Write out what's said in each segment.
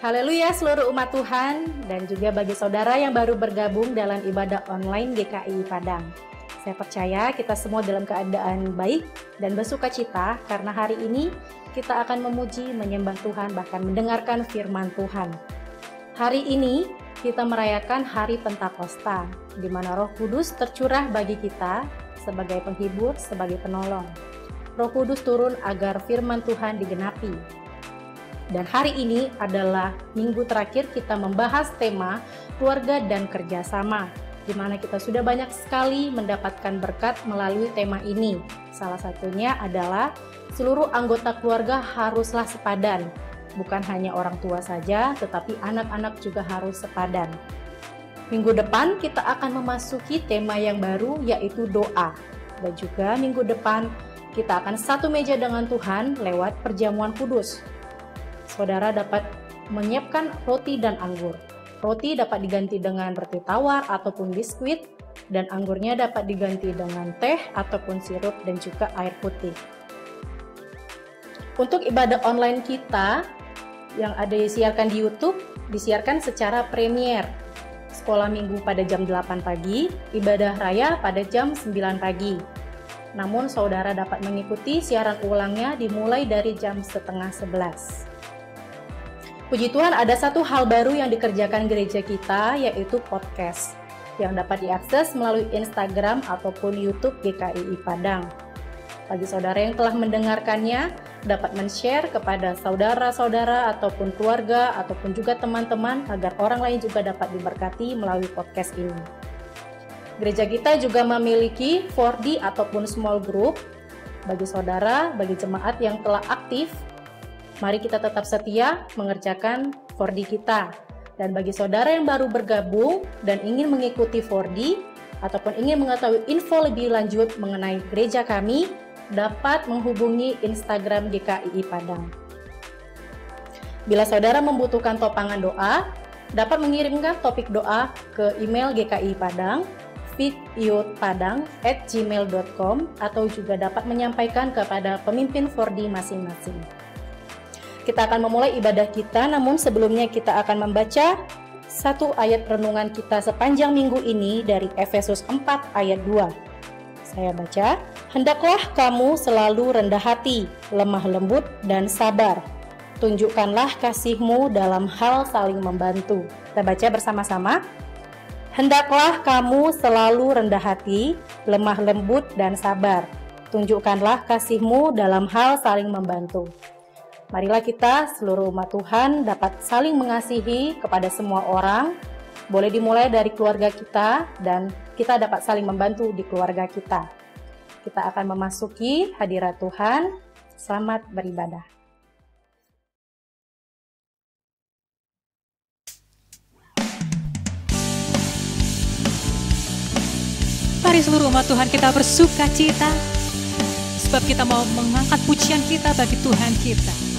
Haleluya seluruh umat Tuhan dan juga bagi saudara yang baru bergabung dalam ibadah online GKI Padang. Saya percaya kita semua dalam keadaan baik dan bersukacita karena hari ini kita akan memuji, menyembah Tuhan, bahkan mendengarkan firman Tuhan. Hari ini kita merayakan Hari Pentakosta, di mana Roh Kudus tercurah bagi kita sebagai penghibur, sebagai penolong. Roh Kudus turun agar firman Tuhan digenapi. Dan hari ini adalah minggu terakhir kita membahas tema keluarga dan kerjasama, di mana kita sudah banyak sekali mendapatkan berkat melalui tema ini. Salah satunya adalah seluruh anggota keluarga haruslah sepadan. Bukan hanya orang tua saja, tetapi anak-anak juga harus sepadan. Minggu depan kita akan memasuki tema yang baru, yaitu doa. Dan juga minggu depan kita akan satu meja dengan Tuhan lewat perjamuan kudus. Saudara dapat menyiapkan roti dan anggur. Roti dapat diganti dengan roti tawar ataupun biskuit, dan anggurnya dapat diganti dengan teh ataupun sirup dan juga air putih. Untuk ibadah online kita yang ada disiarkan di YouTube, disiarkan secara premier. Sekolah minggu pada jam 8 pagi, ibadah raya pada jam 9 pagi. Namun saudara dapat mengikuti siaran ulangnya dimulai dari jam setengah 11. Puji Tuhan, ada satu hal baru yang dikerjakan gereja kita, yaitu podcast yang dapat diakses melalui Instagram ataupun YouTube GKI Padang. Bagi saudara yang telah mendengarkannya, dapat men-share kepada saudara-saudara ataupun keluarga ataupun juga teman-teman agar orang lain juga dapat diberkati melalui podcast ini. Gereja kita juga memiliki 4D ataupun small group. Bagi saudara, bagi jemaat yang telah aktif, mari kita tetap setia mengerjakan 4D kita. Dan bagi saudara yang baru bergabung dan ingin mengikuti 4D ataupun ingin mengetahui info lebih lanjut mengenai gereja kami, dapat menghubungi Instagram GKI Padang. Bila saudara membutuhkan topangan doa, dapat mengirimkan topik doa ke email GKI Padang, fityoutpadang@gmail.com, atau juga dapat menyampaikan kepada pemimpin 4D masing-masing. Kita akan memulai ibadah kita, namun sebelumnya kita akan membaca satu ayat renungan kita sepanjang minggu ini dari Efesus 4 ayat 2. Saya baca, "Hendaklah kamu selalu rendah hati, lemah lembut, dan sabar. Tunjukkanlah kasihmu dalam hal saling membantu." Kita baca bersama-sama. "Hendaklah kamu selalu rendah hati, lemah lembut, dan sabar. Tunjukkanlah kasihmu dalam hal saling membantu." Marilah kita seluruh umat Tuhan dapat saling mengasihi kepada semua orang. Boleh dimulai dari keluarga kita dan kita dapat saling membantu di keluarga kita. Kita akan memasuki hadirat Tuhan. Selamat beribadah. Mari seluruh umat Tuhan kita bersuka cita, sebab kita mau mengangkat pujian kita bagi Tuhan kita.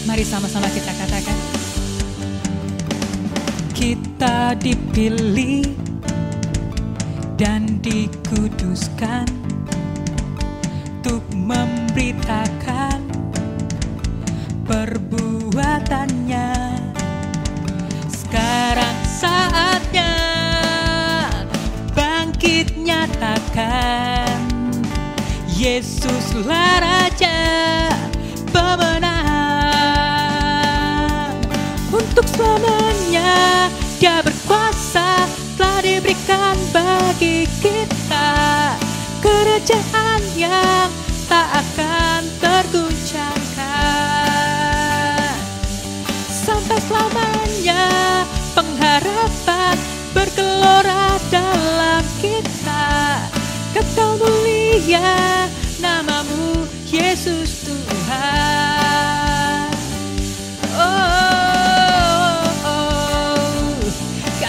Mari sama-sama kita katakan, kita dipilih dan dikuduskan untuk memberitakan perbuatannya. Sekarang saatnya bangkit nyatakan, Yesuslah Raja pemenang. Untuk selamanya Dia berkuasa, telah diberikan bagi kita kerajaan yang tak akan terguncangkan. Sampai selamanya pengharapan bergelora dalam kita. Kekal mulia namamu Yesus Tuhan.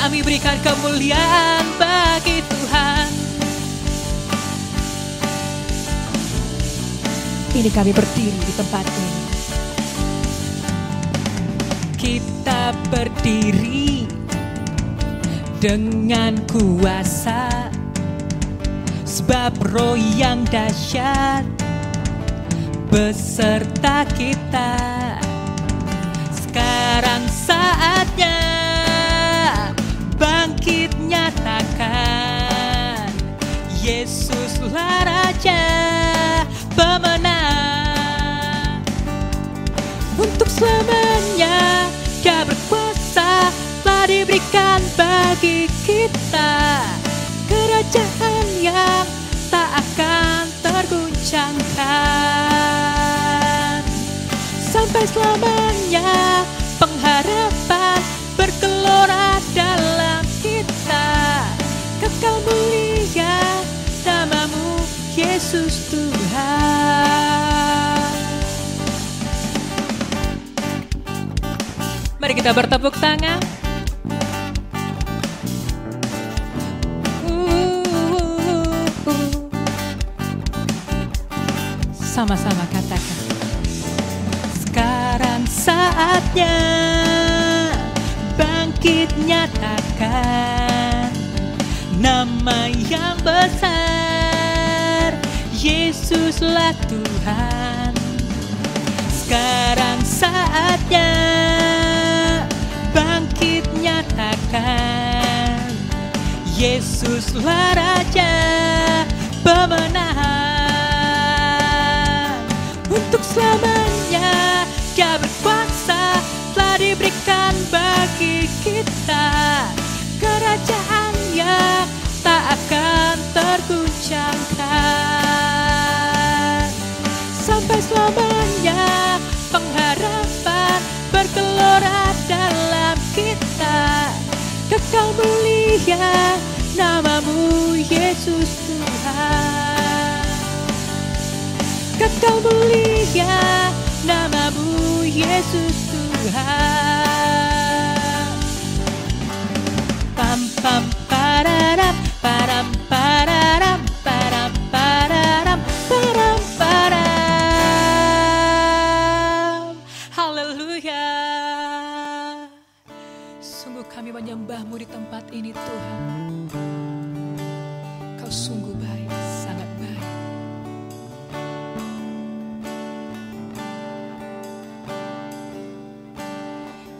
Kami berikan kemuliaan bagi Tuhan. Ini kami berdiri di tempat ini. Kita berdiri dengan kuasa, sebab Roh yang dahsyat beserta kita. Sekarang saatnya bangkit nyatakan, Yesuslah Raja pemenang. Untuk selamanya Dia berkuasa, telah diberikan bagi kita kerajaan yang tak akan terguncangkan. Sampai selamanya pengharapan bergelora dalam kita, kekal mulia namamu Yesus Tuhan. Mari kita bertepuk tangan. Sama-sama katakan. Sekarang saatnya bangkit nyatakan nama yang besar, Yesuslah Tuhan. Sekarang saatnya bangkit nyatakan, Yesuslah Raja pemenang. Untuk selamanya Dia berkuasa, telah diberikan bagi kita kerajaan yang tak akan terguncangkan. Sampai selamanya pengharapan bergelora dalam kita, kekal mulia namamu Yesus Tuhan. Kekal mulia namamu Yesus Tuhan. Pam pam pararam param pararam param pararam param param. Haleluya. Sungguh kami menyembah-Mu di tempat ini Tuhan. Kau sungguh baik, sangat baik.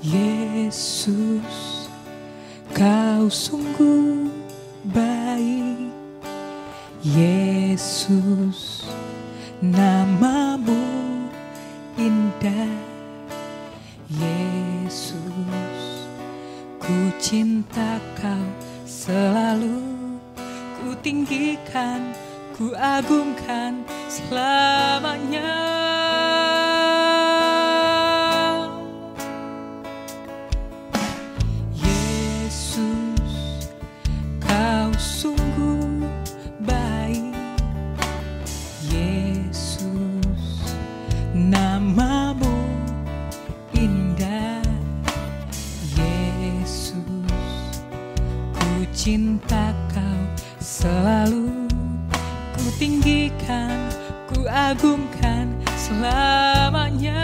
Yesus, Kau sungguh baik. Yesus, namamu indah. Yesus, ku cinta Kau selalu. Ku tinggikan, ku agungkan selamanya. Namamu indah, Yesus, ku cinta Kau selalu. Ku tinggikan, ku agungkan selamanya.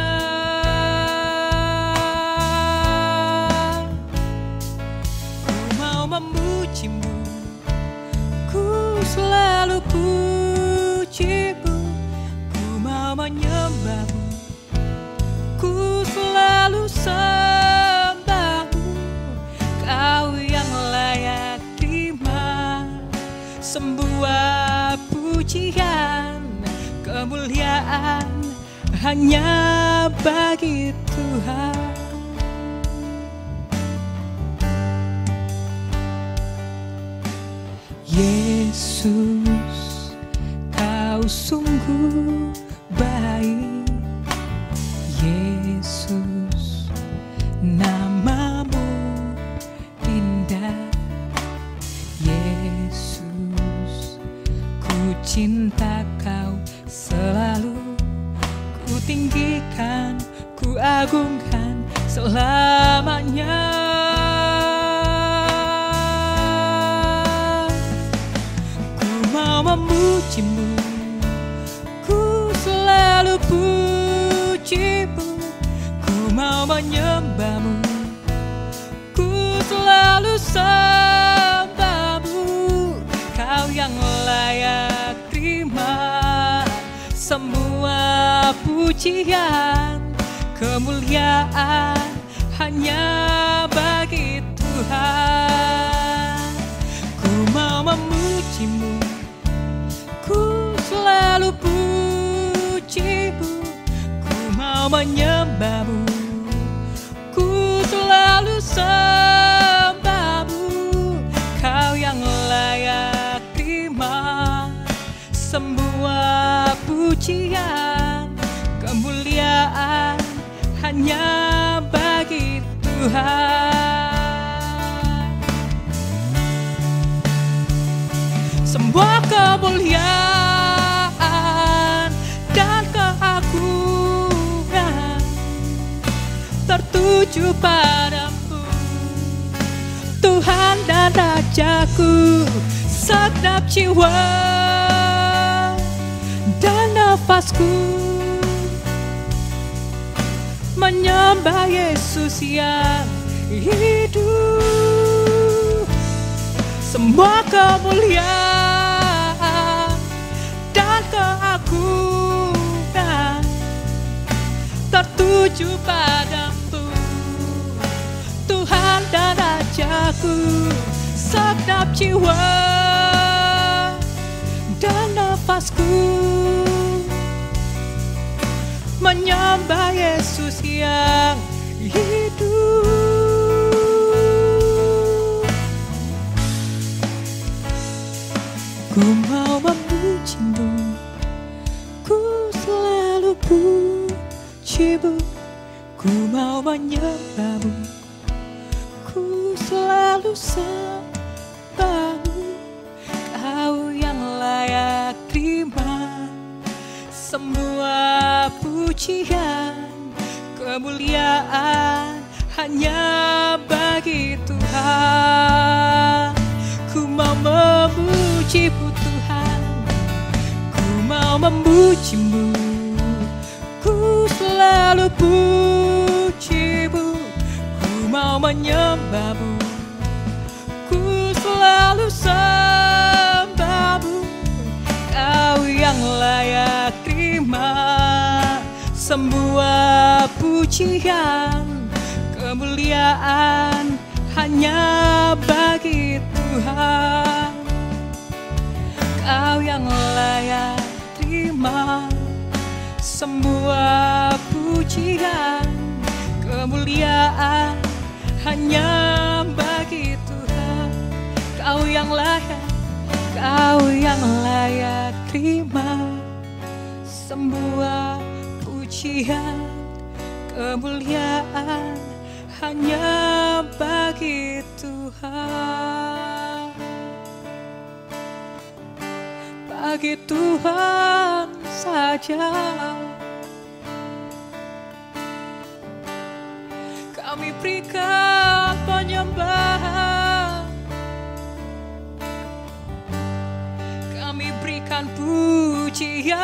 Ku mau memuji-Mu, ku selalu puji-Mu. Ku mau menyembah-Mu, ku selalu sembah-Mu. Kau yang layak terima semua pujian, kemuliaan hanya bagi Tuhan. Yesus, Kau sungguh baik. Yesus, namamu indah. Yesus, ku cinta Kau selalu. Ku tinggikan, ku agungkan selamanya. Ku mau memuji-Mu, ku selalu puji-Mu. Ku mau menyembah-Mu, ku selalu sembah-Mu. Kau yang layak terima semua pujian, kemuliaan hanya bagi Tuhan. Ku mau memuji-Mu, ku selalu puji-Mu, ku mau menyembah-Mu, ku selalu sembah-Mu. Kau yang layak terima semua pujian, kemuliaan hanya bagi Tuhan. Semua kemuliaan dan keagungan tertuju padamu, Tuhan dan Rajaku. Segenap jiwa dan nafasku menyembah Yesus yang hidup. Semua kemuliaan dan keagungan tertuju padamu, Tuhan dan Rajaku. Segenap jiwa dan nafasku menyembah Yesus yang hidup. Ku mau memuji-Mu, ku selalu puji-Mu, ku mau menyembah-Mu, ku selalu sembah-Mu. Kau yang layak terima semua pujian, kemuliaan hanya bagi Tuhan. Ku mau memuji-Mu Tuhan, ku mau memuji-Mu, ku selalu puji-Mu, ku mau menyembah-Mu, ku selalu sembah-Mu. Kau yang layak terima semua pujian, kemuliaan hanya bagi Tuhan. Kau yang layak terima semua pujian, kemuliaan hanya bagi Tuhan. Kau yang layak, Kau yang layak terima semua pujian, kemuliaan hanya bagi Tuhan. Bagi Tuhan saja kami berikan penyembahan, kami berikan pujian.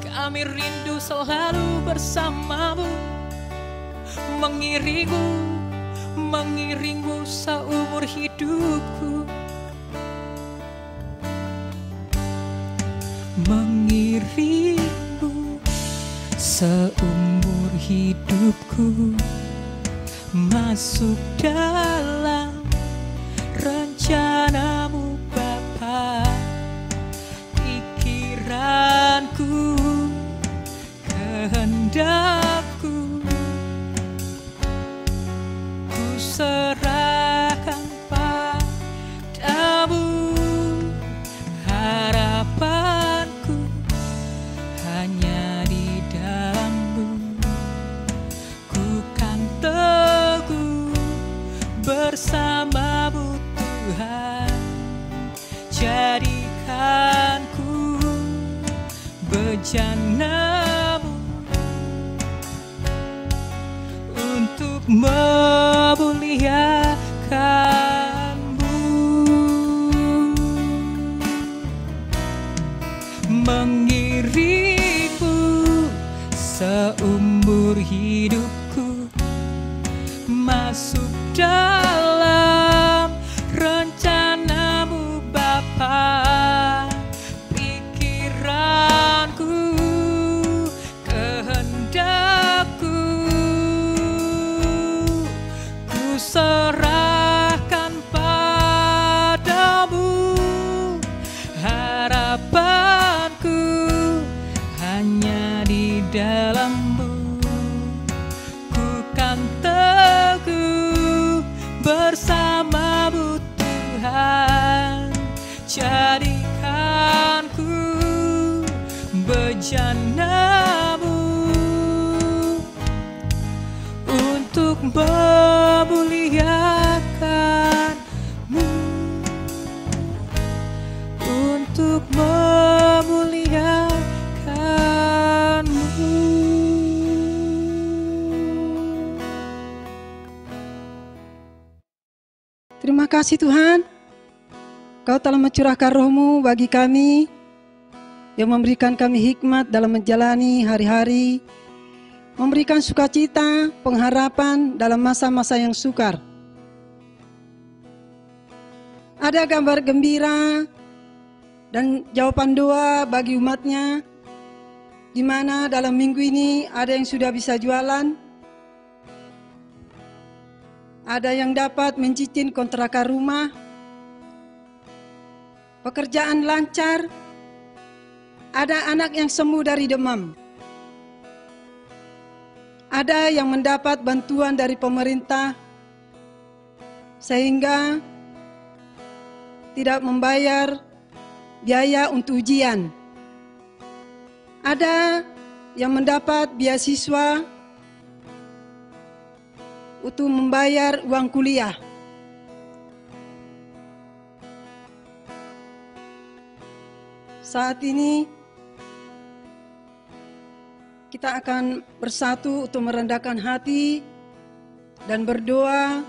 Kami rindu selalu bersama-Mu, mengiringmu seumur hidupku. Mengiringmu seumur hidupku, masuk dalam rencana-Mu Bapa. Pikiranku, kehendakku, ku serahkan padamu. Harapanku hanya di dalam-Mu, ku kan teguh bersama-Mu Tuhan. Jadikanku bejana-Mu untuk memuliakan-Mu. Mengiringmu seumur hidupku, masuk dalam rencana-Mu Bapa. Pikiranku, teguh bersama-Mu Tuhan, jadikanku bejana-Mu untuk memuliakan-Mu, untuk memuliakan-Mu. Terima kasih Tuhan, Kau telah mencurahkan Roh-Mu bagi kami, yang memberikan kami hikmat dalam menjalani hari-hari, memberikan sukacita, pengharapan dalam masa-masa yang sukar. Ada gambar gembira dan jawaban doa bagi umat-Nya, di mana dalam minggu ini ada yang sudah bisa jualan, ada yang dapat mencicil kontrakan rumah, pekerjaan lancar, ada anak yang sembuh dari demam, ada yang mendapat bantuan dari pemerintah sehingga tidak membayar biaya untuk ujian, ada yang mendapat beasiswa untuk membayar uang kuliah. Saat ini kita akan bersatu untuk merendahkan hati dan berdoa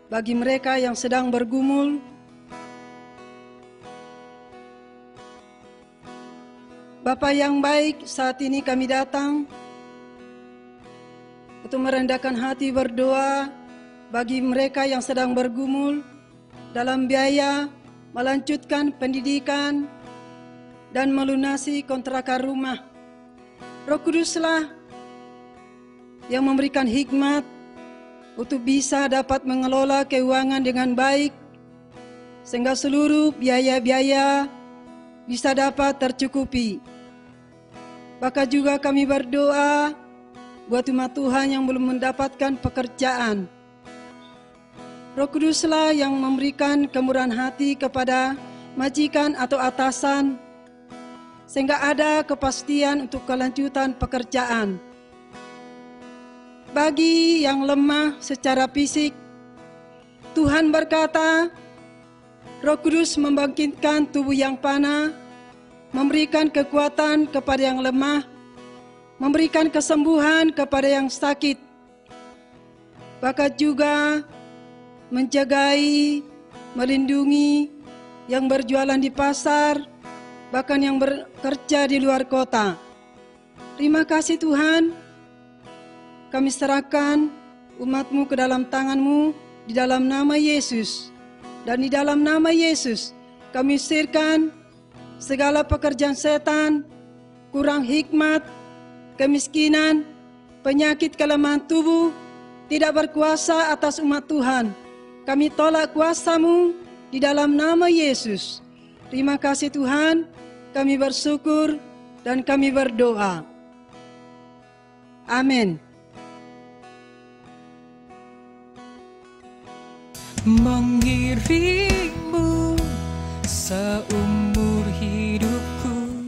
bagi mereka yang sedang bergumul. Bapa yang baik, saat ini kami datang untuk merendahkan hati berdoa bagi mereka yang sedang bergumul dalam biaya melanjutkan pendidikan dan melunasi kontrakan rumah. Roh Kuduslah yang memberikan hikmat untuk bisa dapat mengelola keuangan dengan baik, sehingga seluruh biaya-biaya bisa dapat tercukupi. Bahkan juga kami berdoa buat umat Tuhan yang belum mendapatkan pekerjaan. Roh Kuduslah yang memberikan kemurahan hati kepada majikan atau atasan, sehingga ada kepastian untuk kelanjutan pekerjaan. Bagi yang lemah secara fisik, Tuhan berkata, Roh Kudus membangkitkan tubuh yang panah, memberikan kekuatan kepada yang lemah, memberikan kesembuhan kepada yang sakit, bahkan juga menjagai, melindungi yang berjualan di pasar, bahkan yang bekerja di luar kota. Terima kasih Tuhan, kami serahkan umat-Mu ke dalam tangan-Mu di dalam nama Yesus. Dan di dalam nama Yesus kami usirkan segala pekerjaan setan, kurang hikmat, kemiskinan, penyakit kelemahan tubuh, tidak berkuasa atas umat Tuhan. Kami tolak kuasa-Mu di dalam nama Yesus. Terima kasih Tuhan, kami bersyukur dan kami berdoa. Amin. Mengiringmu seumur hidupku,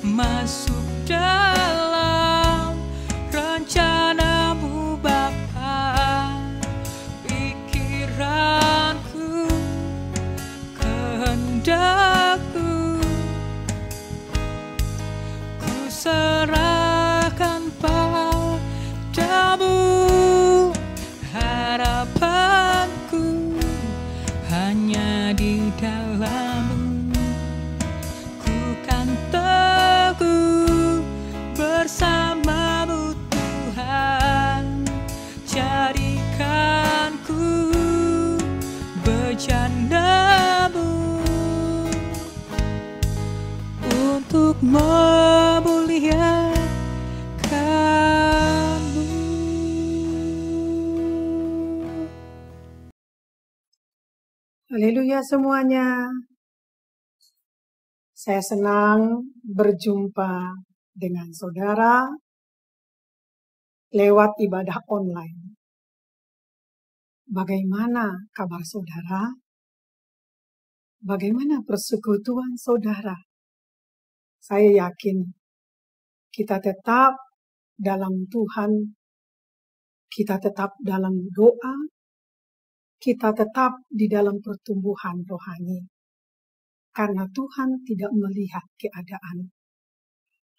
masuk dalam rencana-Mu Bapa. Pikiranku, kehendakku, ku serahkan padamu. Harapanku hanya di dalam-Mu. Ku kan teguh bersama-Mu Tuhan, jadikanku bejana-Mu untuk memuliakan-Mu. Haleluya semuanya. Saya senang berjumpa dengan saudara lewat ibadah online. Bagaimana kabar saudara? Bagaimana persekutuan saudara? Saya yakin kita tetap dalam Tuhan, kita tetap dalam doa, kita tetap di dalam pertumbuhan rohani. Karena Tuhan tidak melihat keadaan.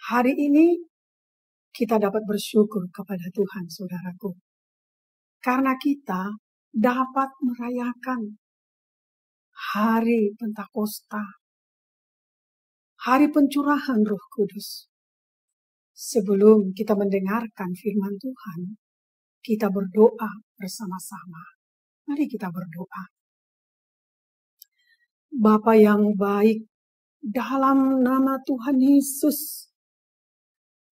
Hari ini kita dapat bersyukur kepada Tuhan, saudaraku. Karena kita dapat merayakan hari Pentakosta, hari pencurahan Roh Kudus. Sebelum kita mendengarkan firman Tuhan, kita berdoa bersama-sama. Mari kita berdoa. Bapa yang baik, dalam nama Tuhan Yesus,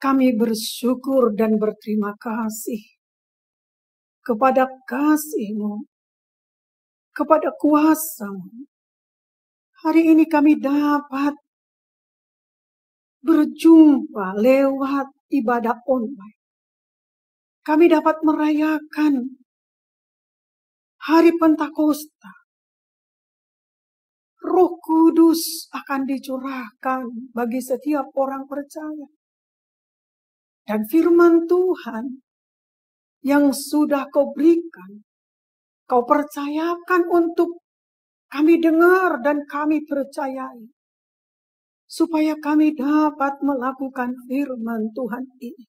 kami bersyukur dan berterima kasih kepada kasih-Mu, kepada kuasa-Mu. Hari ini kami dapat berjumpa lewat ibadah online. Kami dapat merayakan hari Pentakosta. Roh Kudus akan dicurahkan bagi setiap orang percaya. Dan firman Tuhan yang sudah Kau berikan, Kau percayakan untuk kami dengar dan kami percayai. Supaya kami dapat melakukan firman Tuhan ini.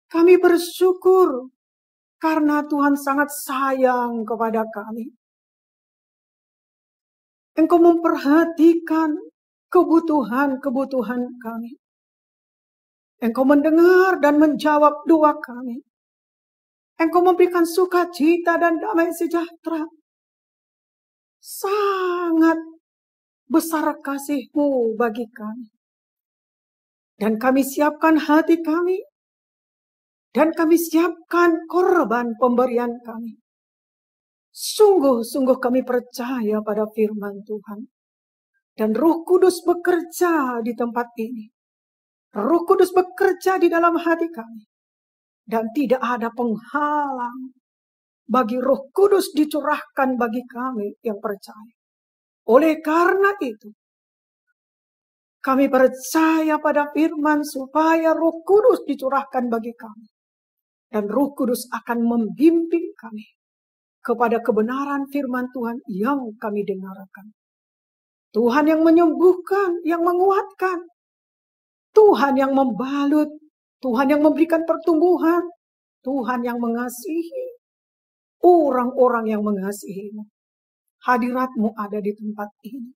Kami bersyukur karena Tuhan sangat sayang kepada kami. Engkau memperhatikan kebutuhan-kebutuhan kami. Engkau mendengar dan menjawab doa kami. Engkau memberikan sukacita dan damai sejahtera. Sangat besar kasih-Mu bagi kami. Dan kami siapkan hati kami. Dan kami siapkan korban pemberian kami. Sungguh-sungguh kami percaya pada firman Tuhan. Dan Roh Kudus bekerja di tempat ini. Roh Kudus bekerja di dalam hati kami. Dan tidak ada penghalang bagi Roh Kudus dicurahkan bagi kami yang percaya. Oleh karena itu, kami percaya pada firman supaya Roh Kudus dicurahkan bagi kami. Dan Roh Kudus akan membimbing kami kepada kebenaran firman Tuhan yang kami dengarkan. Tuhan yang menyembuhkan, yang menguatkan. Tuhan yang membalut. Tuhan yang memberikan pertumbuhan. Tuhan yang mengasihi. Orang-orang yang mengasihi-Mu. Hadirat-Mu ada di tempat ini.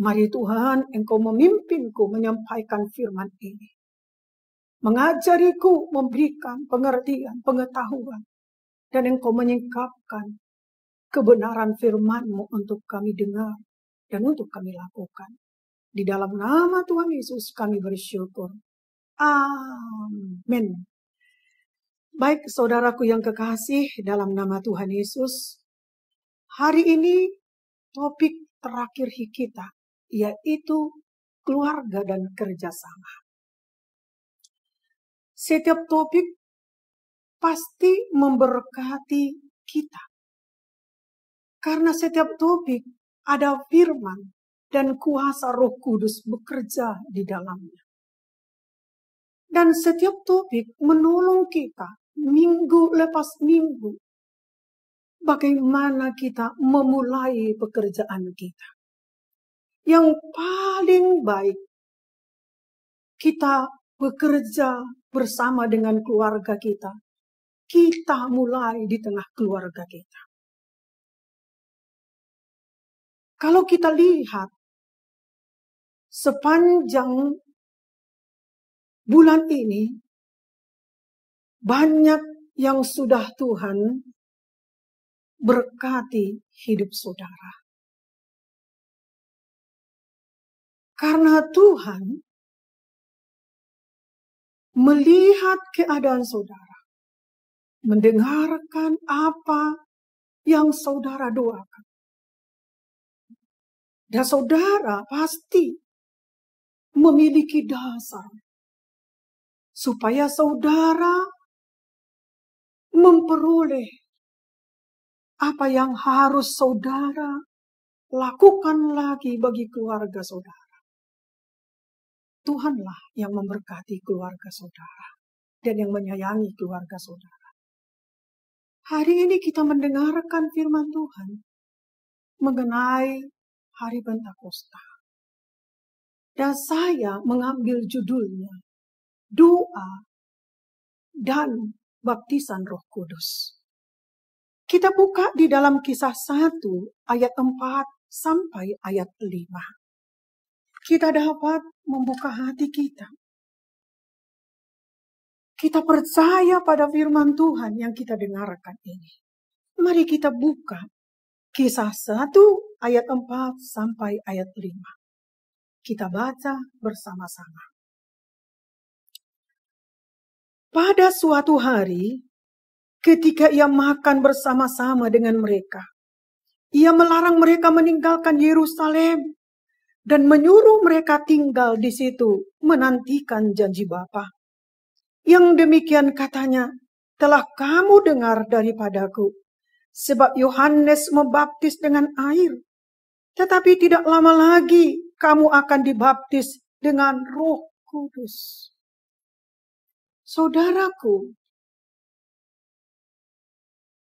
Mari Tuhan, Engkau memimpinku menyampaikan firman ini. Mengajariku, memberikan pengertian, pengetahuan. Dan Engkau menyingkapkan kebenaran firman-Mu untuk kami dengar dan untuk kami lakukan. Di dalam nama Tuhan Yesus kami bersyukur. Amin. Baik saudaraku yang kekasih dalam nama Tuhan Yesus. Hari ini topik terakhir kita yaitu keluarga dan kerjasama. Setiap topik pasti memberkati kita. Karena setiap topik ada firman dan kuasa Roh Kudus bekerja di dalamnya. Dan setiap topik menolong kita minggu lepas minggu. Bagaimana kita memulai pekerjaan kita. Yang paling baik kita bekerja bersama dengan keluarga kita. Kita mulai di tengah keluarga kita. Kalau kita lihat sepanjang bulan ini, banyak yang sudah Tuhan berkati hidup saudara. Karena Tuhan melihat keadaan saudara. Mendengarkan apa yang saudara doakan. Dan saudara pasti memiliki dasar. Supaya saudara memperoleh apa yang harus saudara lakukan lagi bagi keluarga saudara. Tuhanlah yang memberkati keluarga saudara dan yang menyayangi keluarga saudara. Hari ini kita mendengarkan firman Tuhan mengenai hari Pentakosta. Dan saya mengambil judulnya, doa dan baptisan Roh Kudus. Kita buka di dalam Kisah 1 ayat 4 sampai ayat 5. Kita dapat membuka hati kita. Kita percaya pada firman Tuhan yang kita dengarkan ini. Mari kita buka Kisah 1 ayat 4 sampai ayat 5. Kita baca bersama-sama. Pada suatu hari, ketika ia makan bersama-sama dengan mereka, ia melarang mereka meninggalkan Yerusalem dan menyuruh mereka tinggal di situ menantikan janji Bapa. Yang demikian katanya, telah kamu dengar daripadaku, sebab Yohanes membaptis dengan air, tetapi tidak lama lagi kamu akan dibaptis dengan Roh Kudus. Saudaraku,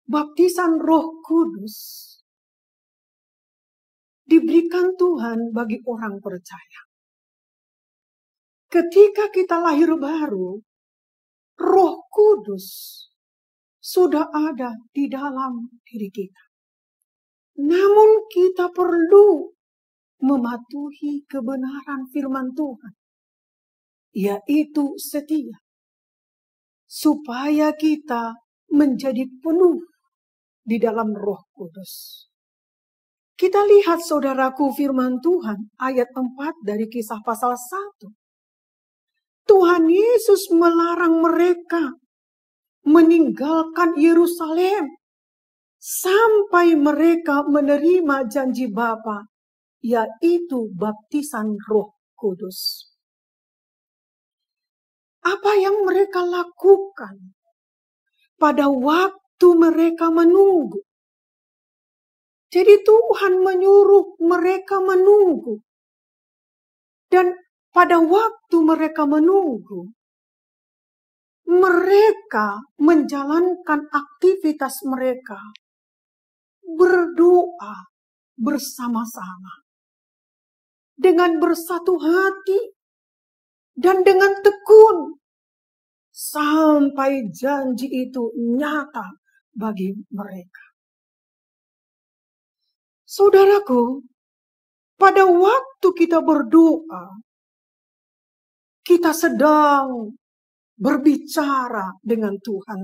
baptisan Roh Kudus diberikan Tuhan bagi orang percaya. Ketika kita lahir baru, Roh Kudus sudah ada di dalam diri kita. Namun kita perlu mematuhi kebenaran firman Tuhan, yaitu setia, supaya kita menjadi penuh di dalam Roh Kudus. Kita lihat saudaraku firman Tuhan ayat 4 dari Kisah pasal 1. Tuhan Yesus melarang mereka meninggalkan Yerusalem sampai mereka menerima janji Bapa, yaitu baptisan Roh Kudus. Apa yang mereka lakukan pada waktu mereka menunggu? Jadi Tuhan menyuruh mereka menunggu. Dan pada waktu mereka menunggu, mereka menjalankan aktivitas mereka, berdoa bersama-sama, dengan bersatu hati, dan dengan tekun, sampai janji itu nyata bagi mereka. Saudaraku, pada waktu kita berdoa, kita sedang berbicara dengan Tuhan.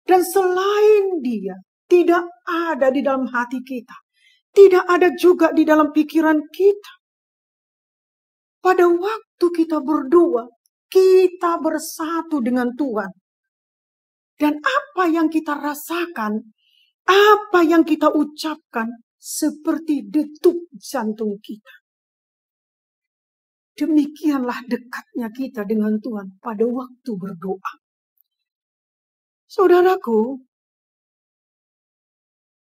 Dan selain Dia, tidak ada di dalam hati kita. Tidak ada juga di dalam pikiran kita. Pada waktu kita berdoa, kita bersatu dengan Tuhan. Dan apa yang kita rasakan, apa yang kita ucapkan, seperti detuk jantung kita. Demikianlah dekatnya kita dengan Tuhan pada waktu berdoa. Saudaraku,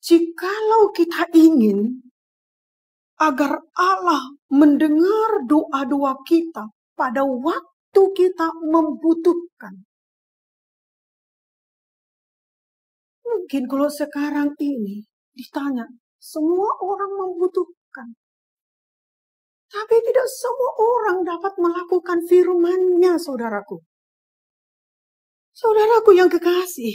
jikalau kita ingin agar Allah mendengar doa-doa kita pada waktu kita membutuhkan. Mungkin kalau sekarang ini ditanya, semua orang membutuhkan. Tapi tidak semua orang dapat melakukan firman-Nya, saudaraku. Saudaraku yang kekasih,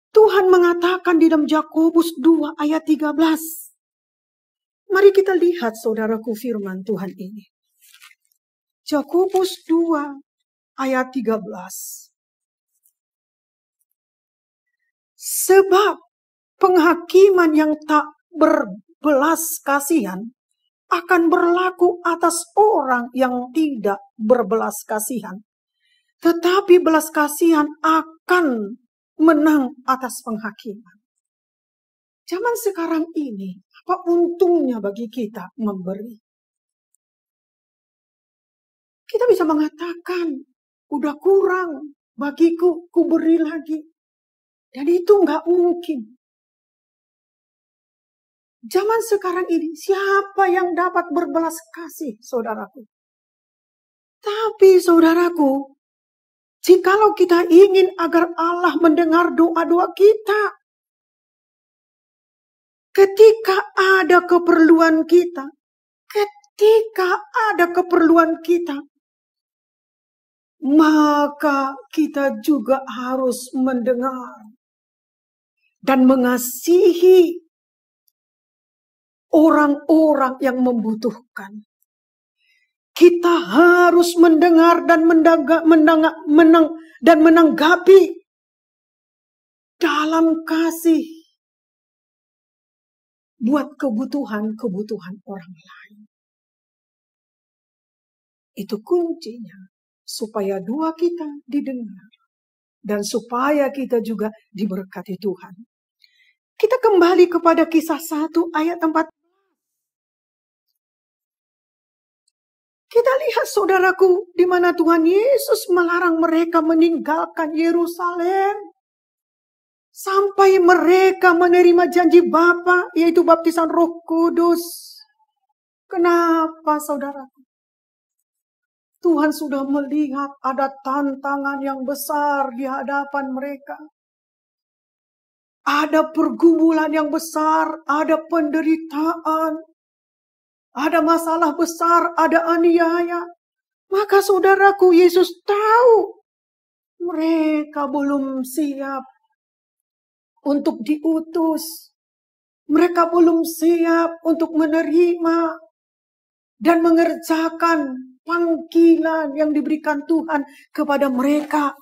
Tuhan mengatakan di dalam Yakobus 2 ayat 13. Mari kita lihat saudaraku firman Tuhan ini. Yakobus 2 ayat 13. Sebab penghakiman yang tak berbelas kasihan akan berlaku atas orang yang tidak berbelas kasihan. Tetapi belas kasihan akan menang atas penghakiman. Zaman sekarang ini, apa untungnya bagi kita memberi? Kita bisa mengatakan, udah kurang, bagiku, ku beri lagi. Dan itu nggak mungkin. Zaman sekarang ini, siapa yang dapat berbelas kasih, saudaraku? Tapi saudaraku, jikalau kita ingin agar Allah mendengar doa-doa kita, ketika ada keperluan kita, maka kita juga harus mendengar dan mengasihi orang-orang yang membutuhkan. Kita harus mendengar dan menanggapi dalam kasih buat kebutuhan orang lain. Itu kuncinya, supaya doa kita didengar dan supaya kita juga diberkati Tuhan. Kita kembali kepada Kisah 1 ayat 4. Kita lihat saudaraku, di mana Tuhan Yesus melarang mereka meninggalkan Yerusalem sampai mereka menerima janji Bapa, yaitu baptisan Roh Kudus. Kenapa saudaraku? Tuhan sudah melihat ada tantangan yang besar di hadapan mereka. Ada pergumulan yang besar, ada penderitaan, ada masalah besar, ada aniaya. Maka saudaraku, Yesus tahu mereka belum siap untuk diutus. Mereka belum siap untuk menerima dan mengerjakan panggilan yang diberikan Tuhan kepada mereka.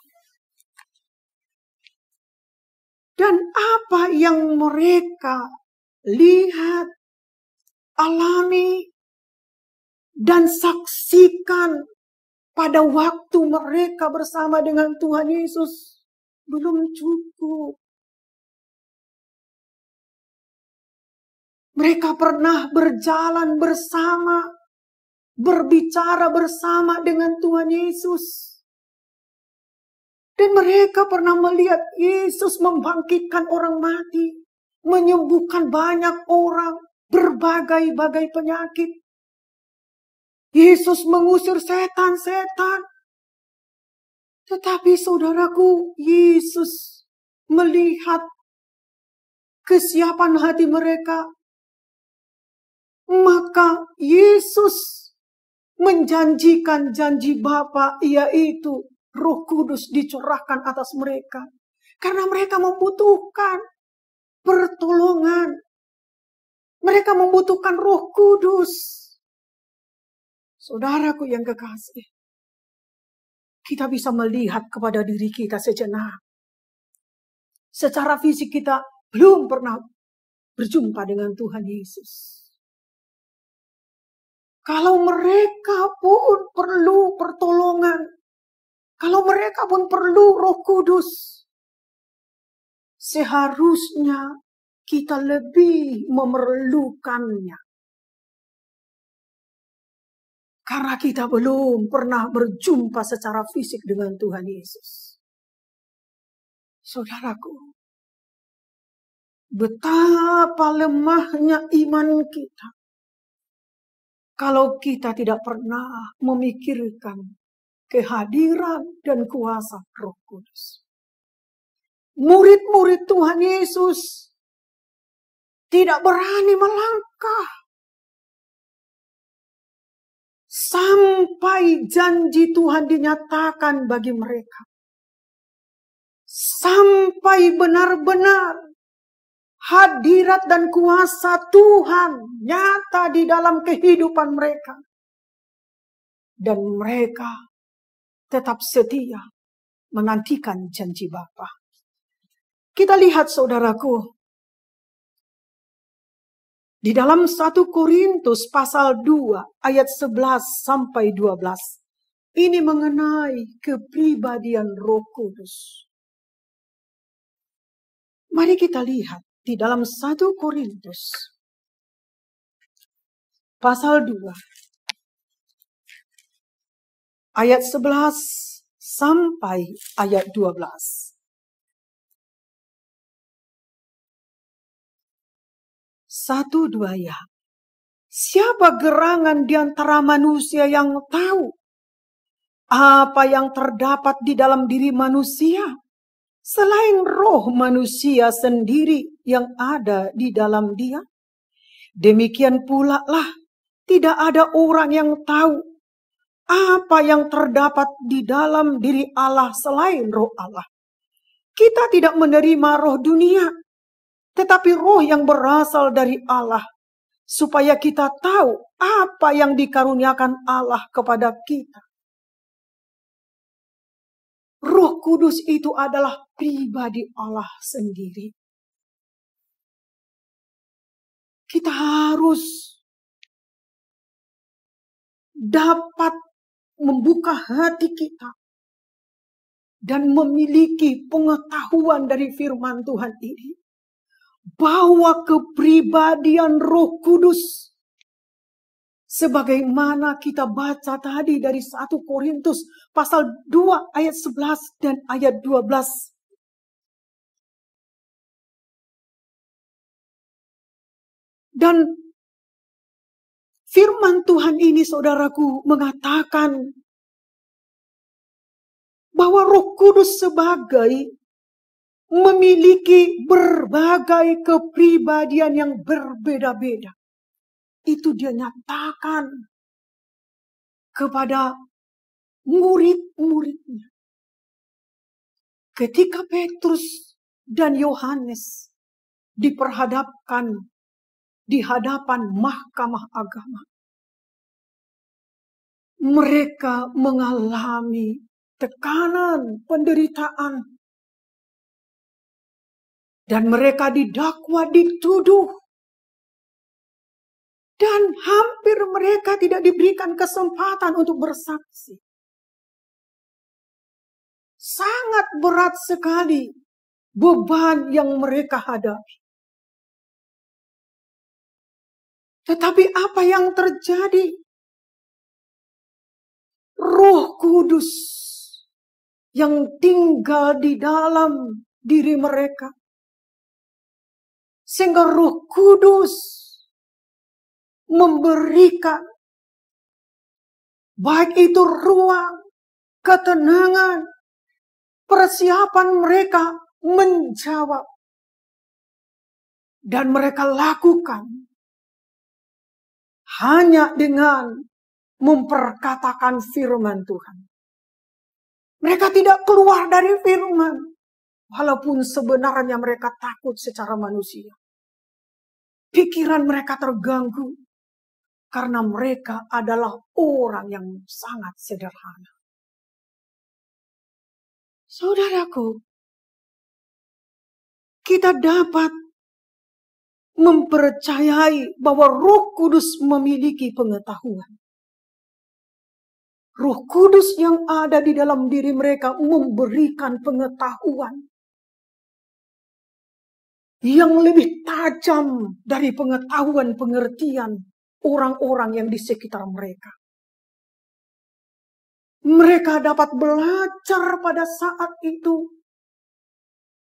Dan apa yang mereka lihat, alami, dan saksikan pada waktu mereka bersama dengan Tuhan Yesus belum cukup. Mereka pernah berjalan bersama, berbicara bersama dengan Tuhan Yesus. Dan mereka pernah melihat Yesus membangkitkan orang mati, menyembuhkan banyak orang, berbagai-bagai penyakit. Yesus mengusir setan-setan. Tetapi saudaraku, Yesus melihat kesiapan hati mereka. Maka Yesus menjanjikan janji Bapa, yaitu Roh Kudus dicurahkan atas mereka. Karena mereka membutuhkan pertolongan. Mereka membutuhkan Roh Kudus. Saudaraku yang kekasih, kita bisa melihat kepada diri kita sejenak. Secara fisik kita belum pernah berjumpa dengan Tuhan Yesus. Kalau mereka pun perlu pertolongan, kalau mereka pun perlu Roh Kudus, seharusnya kita lebih memerlukannya. Karena kita belum pernah berjumpa secara fisik dengan Tuhan Yesus. Saudaraku, betapa lemahnya iman kita kalau kita tidak pernah memikirkan kehadiran dan kuasa Roh Kudus. Murid-murid Tuhan Yesus tidak berani melangkah sampai janji Tuhan dinyatakan bagi mereka. Sampai benar-benar hadirat dan kuasa Tuhan nyata di dalam kehidupan mereka. Dan mereka tetap setia menantikan janji Bapa. Kita lihat saudaraku, di dalam 1 Korintus pasal 2 ayat 11 sampai 12. Ini mengenai kepribadian Roh Kudus. Mari kita lihat di dalam 1 Korintus pasal 2 ayat 11 sampai ayat 12. Satu dua ya. Siapa gerangan di antara manusia yang tahu apa yang terdapat di dalam diri manusia selain roh manusia sendiri yang ada di dalam dia? Demikian pula lah tidak ada orang yang tahu apa yang terdapat di dalam diri Allah selain roh Allah. Kita tidak menerima roh dunia, tetapi roh yang berasal dari Allah, supaya kita tahu apa yang dikaruniakan Allah kepada kita. Roh Kudus itu adalah pribadi Allah sendiri. Kita harus dapat membuka hati kita dan memiliki pengetahuan dari firman Tuhan ini, bahwa kepribadian Roh Kudus, sebagaimana kita baca tadi dari 1 Korintus pasal 2 ayat 11 dan ayat 12. Dan firman Tuhan ini, saudaraku, mengatakan bahwa Roh Kudus memiliki berbagai kepribadian yang berbeda-beda. Itu dia nyatakan kepada murid-muridnya. Ketika Petrus dan Yohanes diperhadapkan di hadapan mahkamah agama, mereka mengalami tekanan, penderitaan, dan mereka didakwa, dituduh, dan hampir mereka tidak diberikan kesempatan untuk bersaksi. Sangat berat sekali beban yang mereka hadapi. Tetapi apa yang terjadi? Roh Kudus yang tinggal di dalam diri mereka, sehingga Roh Kudus memberikan baik itu ruang, ketenangan, persiapan mereka menjawab, dan mereka lakukan hanya dengan memperkatakan firman Tuhan. Mereka tidak keluar dari firman, walaupun sebenarnya mereka takut secara manusia. Pikiran mereka terganggu karena mereka adalah orang yang sangat sederhana. Saudaraku, kita dapat mempercayai bahwa Roh Kudus memiliki pengetahuan. Roh Kudus yang ada di dalam diri mereka memberikan pengetahuan yang lebih tajam dari pengetahuan pengertian orang-orang yang di sekitar mereka. Mereka dapat belajar pada saat itu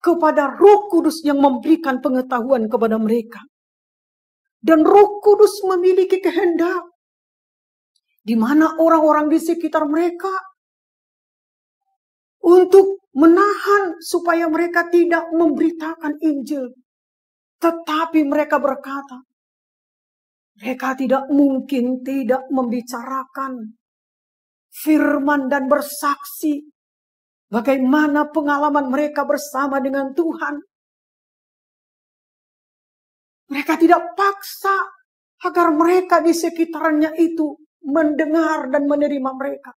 kepada Roh Kudus yang memberikan pengetahuan kepada mereka. Dan Roh Kudus memiliki kehendak di mana orang-orang di sekitar mereka untuk menahan supaya mereka tidak memberitakan Injil. Tetapi mereka berkata, mereka tidak mungkin tidak membicarakan firman dan bersaksi bagaimana pengalaman mereka bersama dengan Tuhan. Mereka tidak paksa agar mereka di sekitarnya itu mendengar dan menerima mereka.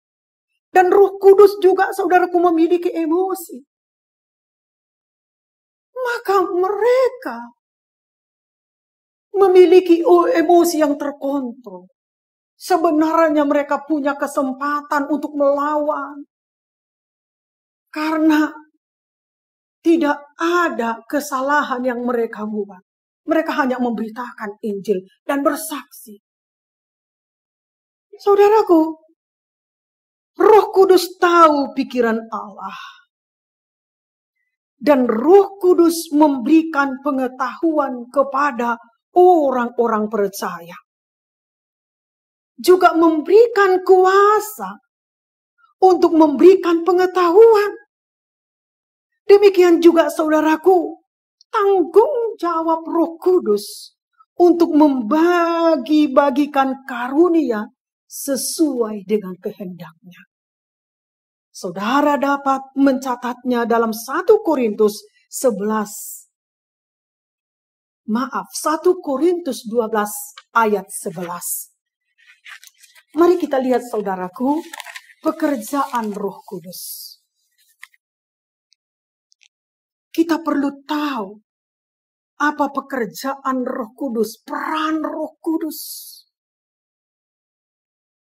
Dan Roh Kudus juga, saudaraku, memiliki emosi. Maka mereka memiliki emosi yang terkontrol. Sebenarnya mereka punya kesempatan untuk melawan. Karena tidak ada kesalahan yang mereka buat. Mereka hanya memberitakan Injil dan bersaksi. Saudaraku, Roh Kudus tahu pikiran Allah. Dan Roh Kudus memberikan pengetahuan kepada orang-orang percaya. Juga memberikan kuasa untuk memberikan pengetahuan. Demikian juga saudaraku, tanggung jawab Roh Kudus untuk membagi-bagikan karunia sesuai dengan kehendak-Nya. Saudara dapat mencatatnya dalam 1 Korintus 12 ayat 11. Mari kita lihat saudaraku, pekerjaan Roh Kudus. Kita perlu tahu apa pekerjaan Roh Kudus, peran Roh Kudus.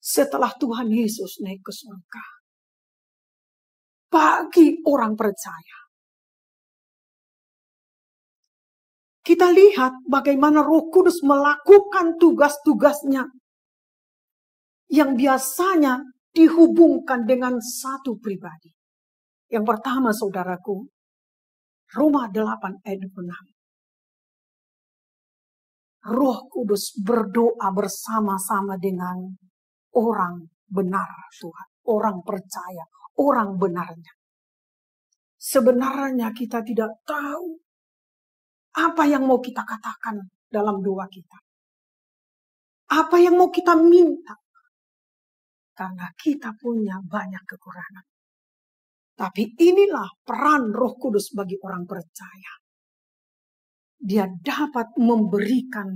Setelah Tuhan Yesus naik ke surga, bagi orang percaya, kita lihat bagaimana Roh Kudus melakukan tugas-tugasnya yang biasanya dihubungkan dengan satu pribadi. Yang pertama saudaraku, Roma 8 ayat 26. Roh Kudus berdoa bersama-sama dengan orang benar Tuhan, orang percaya, orang benarnya. Sebenarnya kita tidak tahu apa yang mau kita katakan dalam doa kita. Apa yang mau kita minta. Karena kita punya banyak kekurangan. Tapi inilah peran Roh Kudus bagi orang percaya. Dia dapat memberikan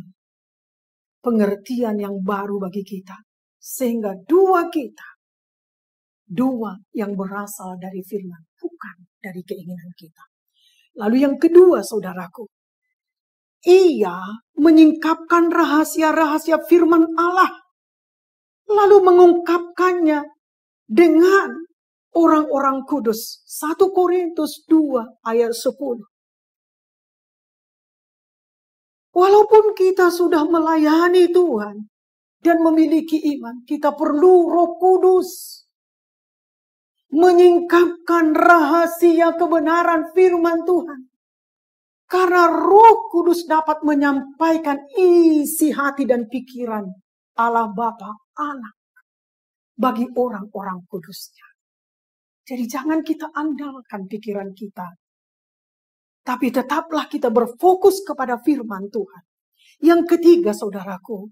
pengertian yang baru bagi kita. Sehingga dua yang berasal dari firman, bukan dari keinginan kita. Lalu yang kedua saudaraku, ia menyingkapkan rahasia-rahasia firman Allah. Lalu mengungkapkannya dengan orang-orang kudus. 1 Korintus 2 ayat 10. Walaupun kita sudah melayani Tuhan dan memiliki iman, kita perlu Roh Kudus menyingkapkan rahasia kebenaran firman Tuhan. Karena Roh Kudus dapat menyampaikan isi hati dan pikiran Allah Bapa, Anak bagi orang-orang kudusnya. Jadi jangan kita andalkan pikiran kita. Tapi tetaplah kita berfokus kepada firman Tuhan. Yang ketiga saudaraku,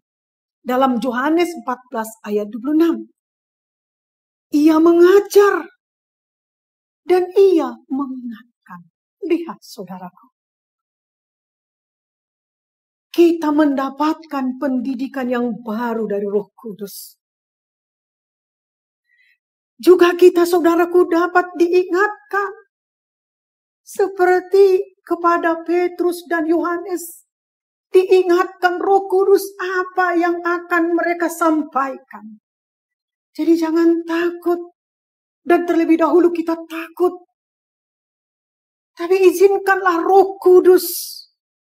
dalam Yohanes 14 ayat 26. Ia mengajar dan ia mengingatkan. Lihat saudaraku. Kita mendapatkan pendidikan yang baru dari Roh Kudus. Juga kita saudaraku dapat diingatkan. Seperti kepada Petrus dan Yohanes. Diingatkan Roh Kudus apa yang akan mereka sampaikan. Jadi jangan takut. Dan terlebih dahulu kita takut. Tapi izinkanlah Roh Kudus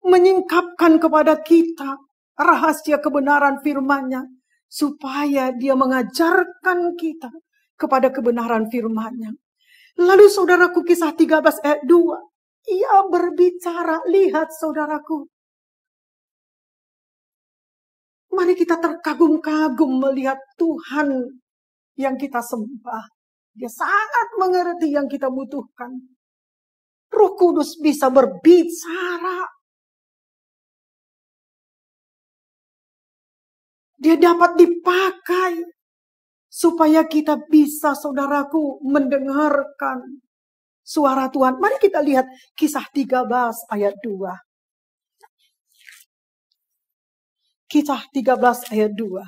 menyingkapkan kepada kita rahasia kebenaran firman-Nya. Supaya dia mengajarkan kita kepada kebenaran firman-Nya. Lalu saudaraku kisah 13 ayat 2. Ia berbicara, lihat saudaraku. Mari kita terkagum-kagum melihat Tuhan yang kita sembah. Dia sangat mengerti yang kita butuhkan. Roh Kudus bisa berbicara. Dia dapat dipakai supaya kita bisa saudaraku mendengarkan suara Tuhan. Mari kita lihat kisah 13 ayat 2. Kisah 13 ayat 2.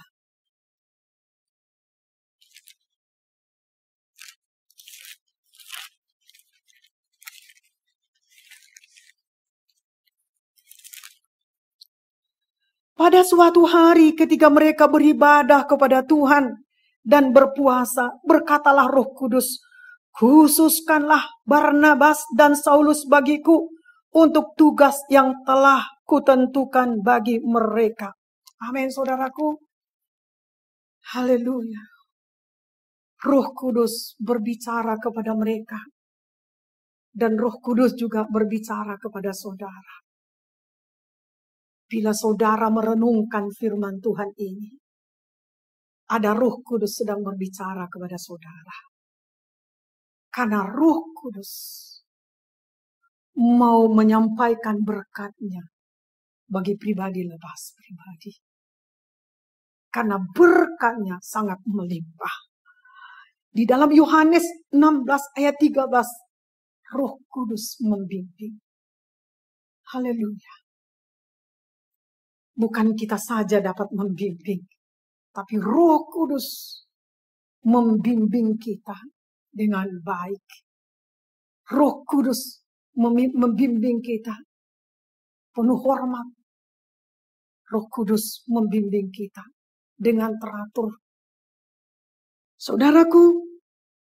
Pada suatu hari ketika mereka beribadah kepada Tuhan dan berpuasa, berkatalah Roh Kudus, khususkanlah Barnabas dan Saulus bagiku untuk tugas yang telah kutentukan bagi mereka. Amin saudaraku. Haleluya. Roh Kudus berbicara kepada mereka. Dan Roh Kudus juga berbicara kepada saudara. Bila saudara merenungkan firman Tuhan ini, ada Roh Kudus sedang berbicara kepada saudara. Karena Roh Kudus mau menyampaikan berkat-Nya bagi pribadi lepas pribadi. Karena berkat-Nya sangat melimpah. Di dalam Yohanes 16 ayat 13, Roh Kudus membimbing. Haleluya. Bukan kita saja dapat membimbing, tapi Roh Kudus membimbing kita dengan baik. Roh Kudus membimbing kita penuh hormat. Roh Kudus membimbing kita dengan teratur. Saudaraku,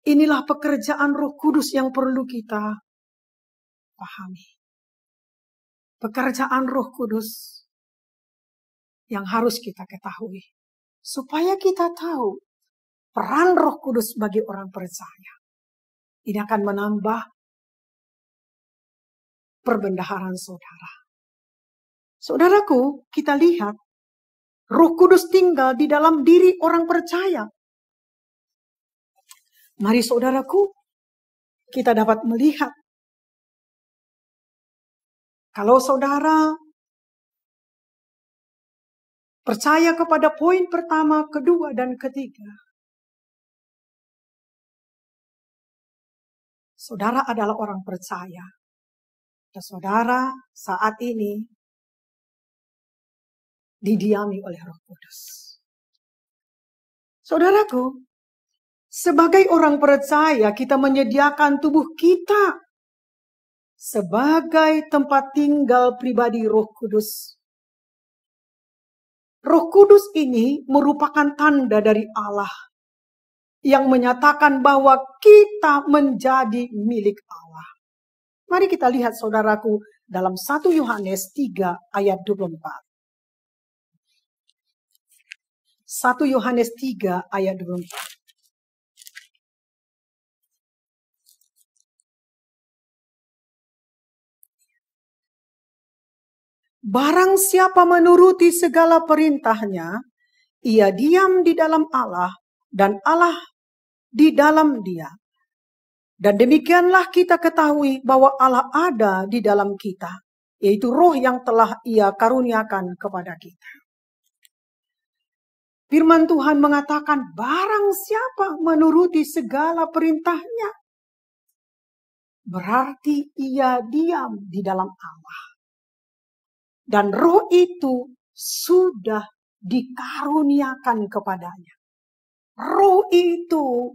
inilah pekerjaan Roh Kudus yang perlu kita pahami. Pekerjaan Roh Kudus yang harus kita ketahui. Supaya kita tahu peran Roh Kudus bagi orang percaya. Ini akan menambah perbendaharaan saudara. Saudaraku, kita lihat Roh Kudus tinggal di dalam diri orang percaya. Mari saudaraku, kita dapat melihat. Kalau saudara percaya kepada poin pertama, kedua, dan ketiga, saudara adalah orang percaya. Dan saudara saat ini didiami oleh Roh Kudus. Saudaraku, sebagai orang percaya kita menyediakan tubuh kita sebagai tempat tinggal pribadi Roh Kudus. Roh Kudus ini merupakan tanda dari Allah yang menyatakan bahwa kita menjadi milik Allah. Mari kita lihat saudaraku dalam 1 Yohanes 3 ayat 24. 1 Yohanes 3 ayat 24. Barang siapa menuruti segala perintah-Nya, ia diam di dalam Allah dan Allah di dalam dia. Dan demikianlah kita ketahui bahwa Allah ada di dalam kita, yaitu Roh yang telah Ia karuniakan kepada kita. Firman Tuhan mengatakan, barang siapa menuruti segala perintah-Nya, berarti ia diam di dalam Allah. Dan Roh itu sudah dikaruniakan kepadanya. Roh itu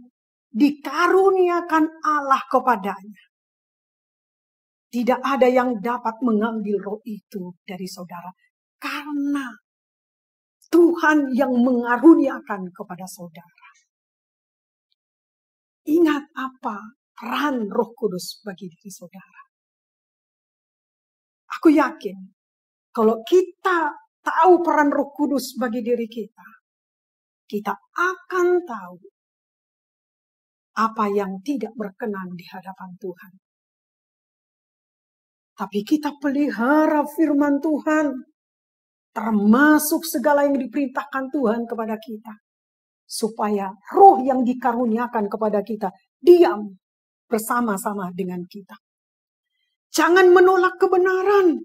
dikaruniakan Allah kepadanya. Tidak ada yang dapat mengambil roh itu dari saudara. Karena Tuhan yang mengaruniakan kepada saudara. Ingat apa peran Roh Kudus bagi diri saudara. Aku yakin kalau kita tahu peran Roh Kudus bagi diri kita, kita akan tahu apa yang tidak berkenan di hadapan Tuhan. Tapi kita pelihara firman Tuhan, termasuk segala yang diperintahkan Tuhan kepada kita, supaya roh yang dikaruniakan kepada kita diam bersama-sama dengan kita. Jangan menolak kebenaran.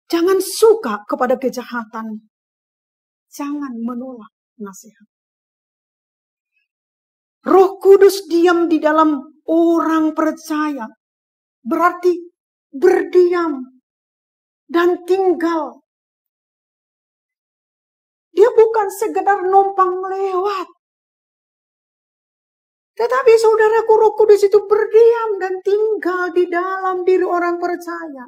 Jangan suka kepada kejahatan. Jangan menolak nasihat. Roh Kudus diam di dalam orang percaya. Berarti berdiam dan tinggal. Dia bukan sekedar numpang lewat. Tetapi saudaraku, Roh Kudus itu berdiam dan tinggal di dalam diri orang percaya.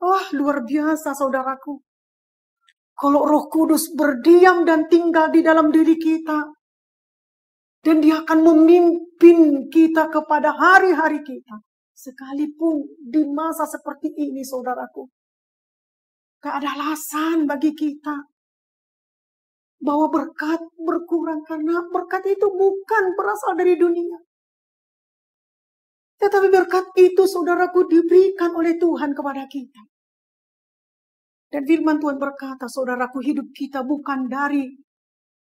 Wah, luar biasa saudaraku. Kalau Roh Kudus berdiam dan tinggal di dalam diri kita, dan Dia akan memimpin kita kepada hari-hari kita. Sekalipun di masa seperti ini saudaraku, gak ada alasan bagi kita bahwa berkat berkurang karena berkat itu bukan berasal dari dunia. Tetapi berkat itu, saudaraku, diberikan oleh Tuhan kepada kita. Dan firman Tuhan berkata, saudaraku, hidup kita bukan dari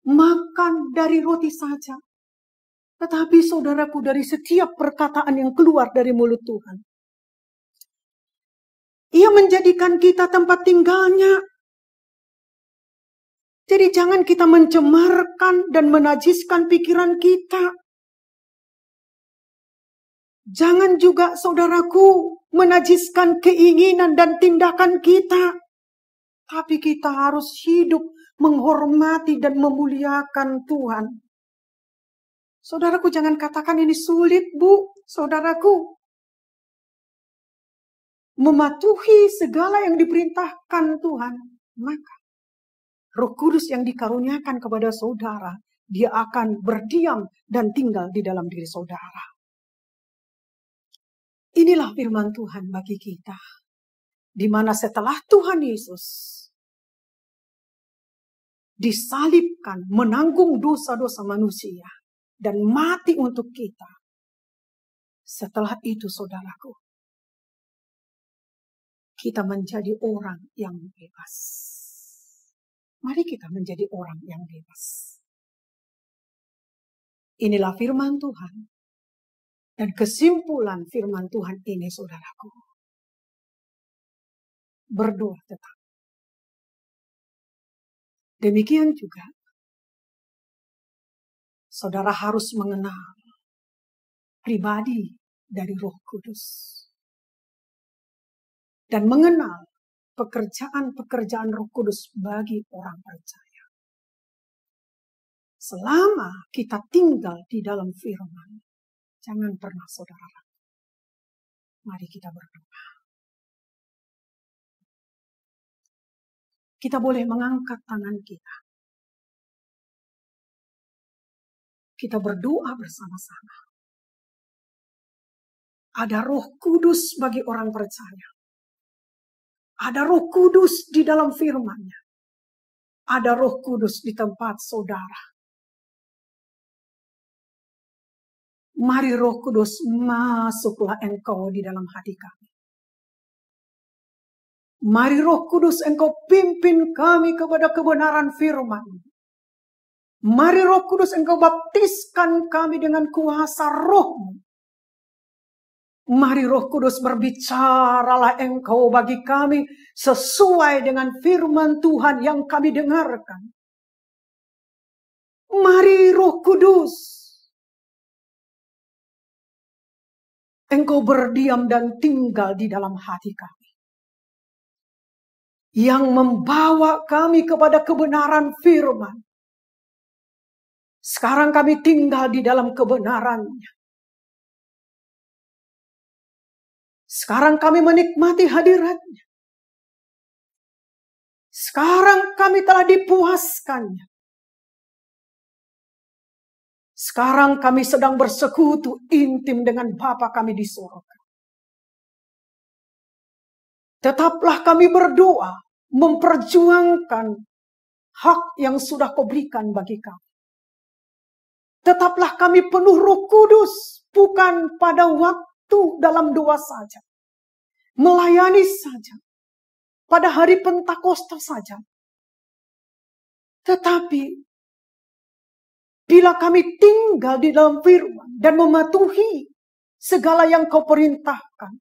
makan dari roti saja. Tetapi saudaraku, dari setiap perkataan yang keluar dari mulut Tuhan. Ia menjadikan kita tempat tinggalnya. Jadi jangan kita mencemarkan dan menajiskan pikiran kita. Jangan juga, saudaraku, menajiskan keinginan dan tindakan kita. Tapi kita harus hidup menghormati dan memuliakan Tuhan. Saudaraku, jangan katakan ini sulit, Bu. Saudaraku, mematuhi segala yang diperintahkan Tuhan, maka Roh Kudus yang dikaruniakan kepada saudara, dia akan berdiam dan tinggal di dalam diri saudara. Inilah firman Tuhan bagi kita, di mana setelah Tuhan Yesus disalibkan, menanggung dosa-dosa manusia, dan mati untuk kita. Setelah itu, saudaraku, kita menjadi orang yang bebas. Mari kita menjadi orang yang bebas. Inilah firman Tuhan. Dan kesimpulan firman Tuhan ini, saudaraku, berdoa tetap. Demikian juga, saudara harus mengenal pribadi dari Roh Kudus. Dan mengenal pekerjaan-pekerjaan Roh Kudus bagi orang percaya. Selama kita tinggal di dalam firman, jangan pernah saudara ragu. Mari kita berdoa. Kita boleh mengangkat tangan kita. Kita berdoa bersama-sama. Ada Roh Kudus bagi orang percaya. Ada Roh Kudus di dalam firman-Nya. Ada Roh Kudus di tempat saudara. Mari Roh Kudus, masuklah Engkau di dalam hati kami. Mari Roh Kudus, Engkau pimpin kami kepada kebenaran firman. Mari Roh Kudus, Engkau baptiskan kami dengan kuasa Roh-Mu. Mari Roh Kudus, berbicaralah Engkau bagi kami sesuai dengan firman Tuhan yang kami dengarkan. Mari Roh Kudus, Engkau berdiam dan tinggal di dalam hati kami. Yang membawa kami kepada kebenaran firman. Sekarang kami tinggal di dalam kebenarannya. Sekarang kami menikmati hadiratnya. Sekarang kami telah dipuaskannya. Sekarang kami sedang bersekutu intim dengan Bapa kami di surga. Tetaplah kami berdoa, memperjuangkan hak yang sudah Kau berikan bagi kami. Tetaplah kami penuh Roh Kudus, bukan pada waktu dalam doa saja. Melayani saja. Pada hari Pentakosta saja. Tetapi, bila kami tinggal di dalam firman dan mematuhi segala yang Kau perintahkan,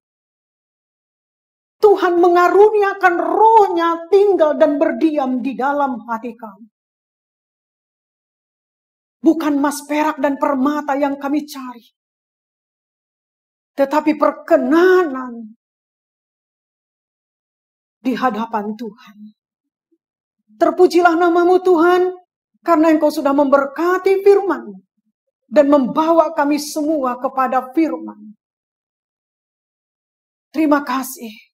Tuhan mengaruniakan Roh-Nya tinggal dan berdiam di dalam hati kami. Bukan emas, perak, dan permata yang kami cari. Tetapi perkenanan di hadapan Tuhan. Terpujilah nama-Mu Tuhan, karena Engkau sudah memberkati firman dan membawa kami semua kepada firman. Terima kasih.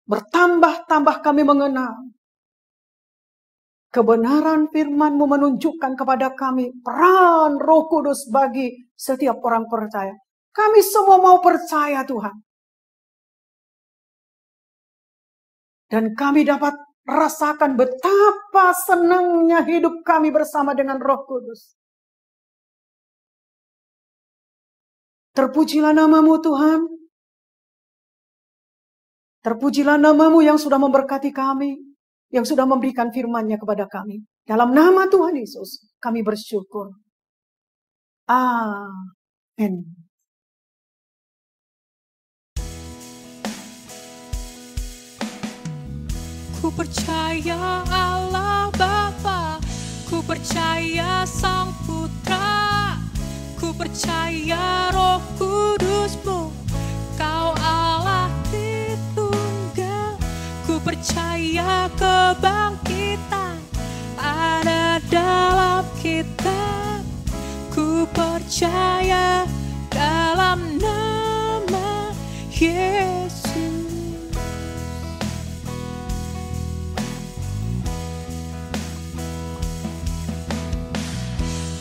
Bertambah-tambah kami mengenal kebenaran firman-Mu, menunjukkan kepada kami peran Roh Kudus bagi setiap orang percaya. Kami semua mau percaya, Tuhan. Dan kami dapat rasakan betapa senangnya hidup kami bersama dengan Roh Kudus. Terpujilah namamu Tuhan. Terpujilah namamu yang sudah memberkati kami, yang sudah memberikan firman-Nya kepada kami. Dalam nama Tuhan Yesus, kami bersyukur. Amin. Ku percaya Allah Bapa, ku percaya Sang Putra, ku percaya Roh Kudus-Mu, Kau Allah Tritunggal. Ku percaya kebangkitan ada dalam kita, ku percaya dalam nama Yesus.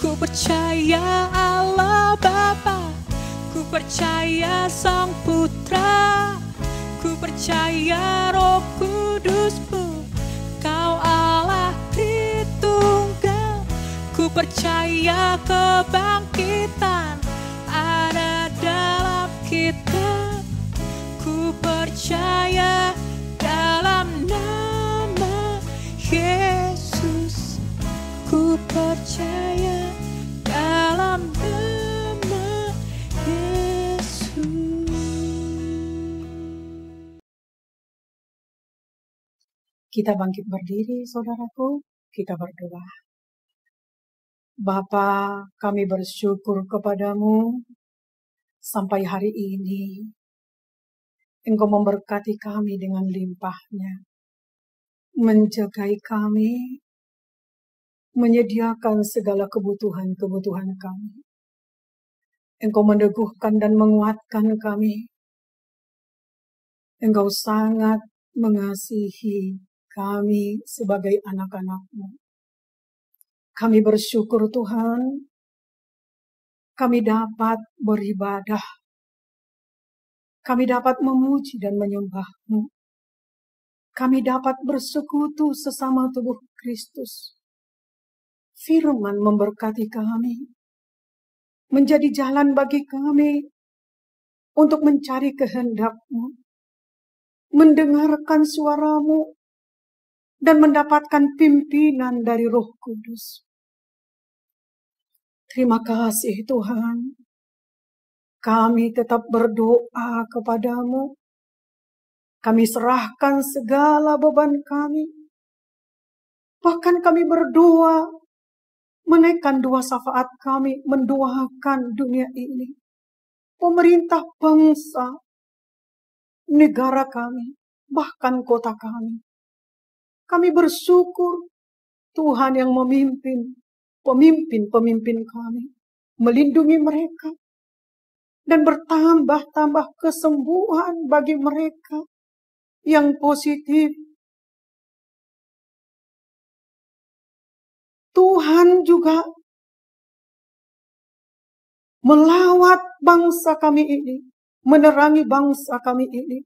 Ku percaya Allah Bapa, ku percaya Sang Putra, ku percaya Roh Kudus-Mu, Kau Allah Tritunggal. Ku percaya kebangkitan ada dalam kita, ku percaya dalam nama Yesus. Ku percaya dalam nama Yesus. Kita bangkit berdiri, saudaraku. Kita berdoa. Bapa, kami bersyukur kepadamu sampai hari ini. Engkau memberkati kami dengan limpahnya, menjagai kami, menyediakan segala kebutuhan-kebutuhan kami. Engkau meneguhkan dan menguatkan kami. Engkau sangat mengasihi kami sebagai anak-anak-Mu. Kami bersyukur Tuhan, kami dapat beribadah. Kami dapat memuji dan menyembah-Mu. Kami dapat bersekutu sesama tubuh Kristus. Firman memberkati kami, menjadi jalan bagi kami untuk mencari kehendak-Mu, mendengarkan suara-Mu, dan mendapatkan pimpinan dari Roh Kudus. Terima kasih Tuhan. Kami tetap berdoa kepadamu. Kami serahkan segala beban kami. Bahkan kami berdoa, menaikkan doa syafaat kami, mendoakan dunia ini, pemerintah bangsa, negara kami, bahkan kota kami. Kami bersyukur Tuhan yang memimpin, pemimpin-pemimpin kami, melindungi mereka, dan bertambah-tambah kesembuhan bagi mereka yang positif. Tuhan juga melawat bangsa kami ini, menerangi bangsa kami ini,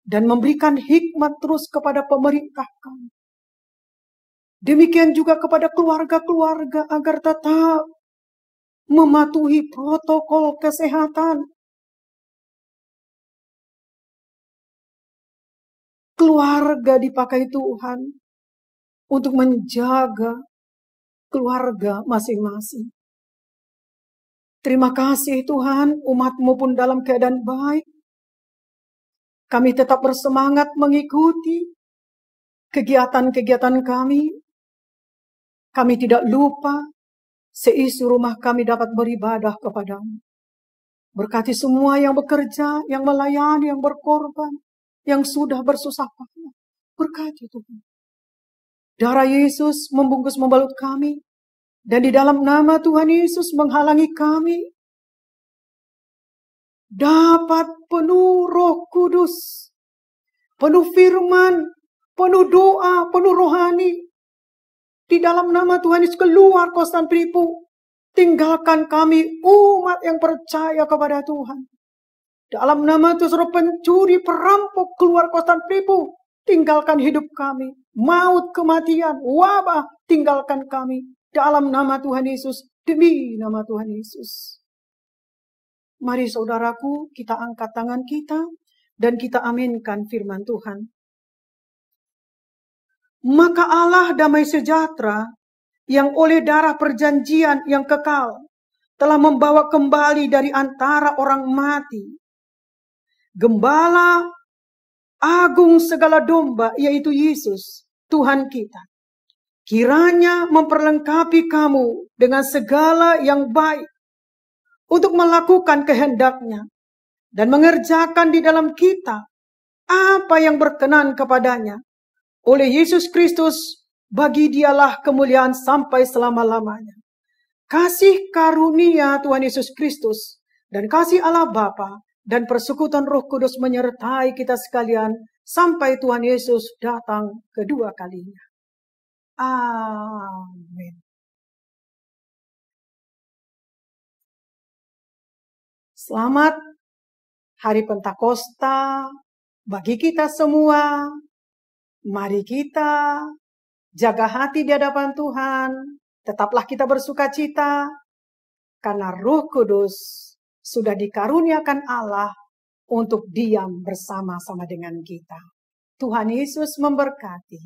dan memberikan hikmat terus kepada pemerintah kami. Demikian juga kepada keluarga-keluarga agar tetap mematuhi protokol kesehatan. Keluarga dipakai Tuhan untuk menjaga keluarga masing-masing. Terima kasih Tuhan, umat-Mu pun dalam keadaan baik. Kami tetap bersemangat mengikuti kegiatan-kegiatan kami. Kami tidak lupa seisi rumah kami dapat beribadah kepadamu. Berkati semua yang bekerja, yang melayani, yang berkorban, yang sudah bersusah payah. Berkati Tuhan. Darah Yesus membungkus membalut kami. Dan di dalam nama Tuhan Yesus menghalangi kami dapat penuh Roh Kudus, penuh firman, penuh doa, penuh rohani. Di dalam nama Tuhan Yesus keluar kosan penipu. Tinggalkan kami umat yang percaya kepada Tuhan. Dalam nama Tuhan, suruh pencuri, perampok keluar kosan penipu. tinggalkan hidup kami. Maut, kematian, wabah, tinggalkan kami. Dalam nama Tuhan Yesus, demi nama Tuhan Yesus. Mari saudaraku, kita angkat tangan kita dan kita aminkan firman Tuhan. Maka Allah damai sejahtera yang oleh darah perjanjian yang kekal telah membawa kembali dari antara orang mati Gembala agung segala domba, yaitu Yesus, Tuhan kita. Kiranya memperlengkapi kamu dengan segala yang baik untuk melakukan kehendak-Nya dan mengerjakan di dalam kita apa yang berkenan kepadanya. Oleh Yesus Kristus, bagi Dialah kemuliaan sampai selama-lamanya. Kasih karunia Tuhan Yesus Kristus dan kasih Allah Bapa dan persekutuan Roh Kudus menyertai kita sekalian sampai Tuhan Yesus datang kedua kalinya. Amin. Selamat Hari Pentakosta bagi kita semua. Mari kita jaga hati di hadapan Tuhan. Tetaplah kita bersukacita karena Roh Kudus sudah dikaruniakan Allah untuk diam bersama-sama dengan kita. Tuhan Yesus memberkati.